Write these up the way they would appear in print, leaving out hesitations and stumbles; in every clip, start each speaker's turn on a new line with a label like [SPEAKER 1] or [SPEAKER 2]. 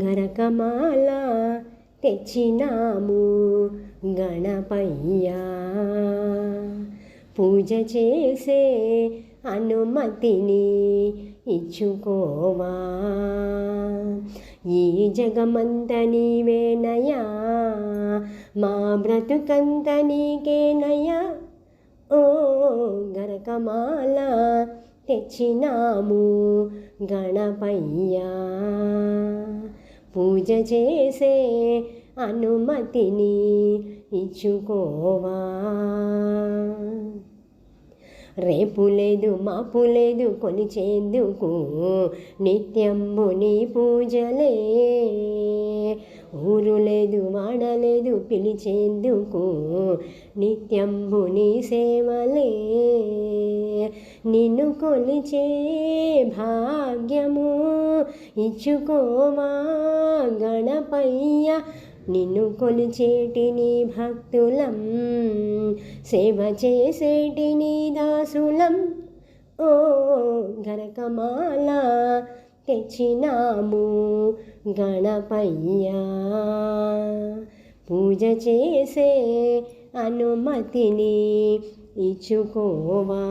[SPEAKER 1] గరకమాల తెచ్చినాము గణపయ్యా, పూజ చేసే అనుమతిని ఇచ్చుకోవా. ఈ జగమంత నీవేనయ్యా, మా బ్రతుకంత నీకేనయ్యా. ఓ గరకమాల తెచ్చినాము గణపయ్యా, పూజ చేసే అనుమతిని ఇచ్చుకోవా. రేపు లేదు మాపు లేదు కొలిచేందుకు నిత్యంబు నీ పూజలే. ఊరు లేదు వాడలేదు పిలిచేందుకు నిత్యంబు నీ సేవలే. నిన్ను కొలిచే భాగ్యము ఇచ్చుకోవా గణపయ్య, నిన్ను కొలిచేటి నీ భక్తులం, సేవ చేసేటి నీ దాసులం. ఓ గరకమాల తెచ్చినాము గణపయ్యా, పూజ చేసే అనుమతిని ఇచ్చుకోవా.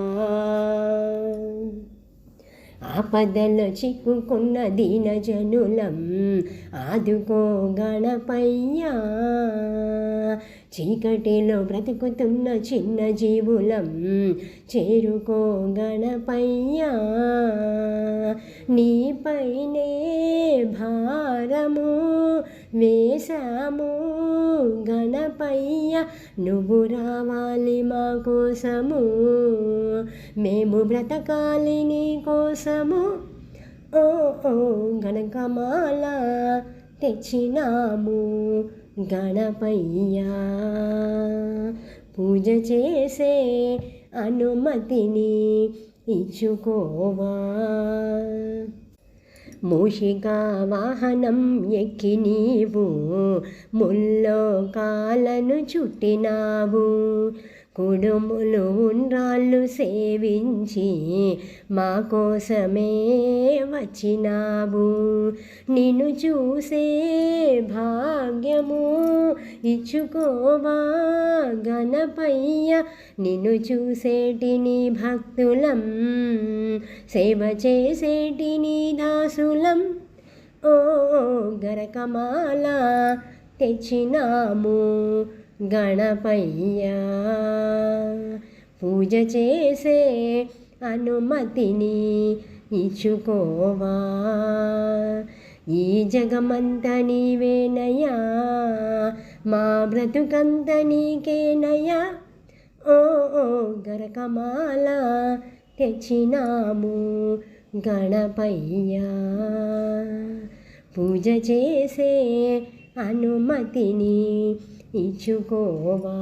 [SPEAKER 1] ఆపదలో చిక్కుకున్న దీనజనులం ఆదుకో గణపయ్యా, చీకటిలో బ్రతుకుతున్న చిన్న జీవులం చేరుకో గణపయ్యా. నీపైనే భారము వేశాము గణపయ్య, నువ్వు రావాలి మా కోసము, మేము బ్రతకాలి నీ కోసము. ఓ గణకమాల తెచ్చినాము గణపయ్యా, పూజ చేసే అనుమతిని ఇచ్చుకోవా. మూషికా వాహనం ఎక్కి నీవు ముల్లోకాలను చుట్టినావు, కుడుములు ఉండ్రాళ్ళు సేవించి మా కోసమే వచ్చినావు. నిన్ను చూసే భాగ్యము ఇచ్చుకోవా గణపయ్య, నిన్ను చూసేటి నీ భక్తులం, సేవ చేసేటి నీ దాసులం. ఓ గరకమాల తెచ్చినాము గణపయ్యా, పూజ చేసే అనుమతిని ఇచ్చుకోవా. ఈ జగమంత నీవేనయ్యా, మా బ్రతుకంత నీకేనయ్యా. ఓ గరకమాల తెచ్చినాము గణపయ్యా, పూజ చేసే అనుమతిని ఇచ్చుకోవా.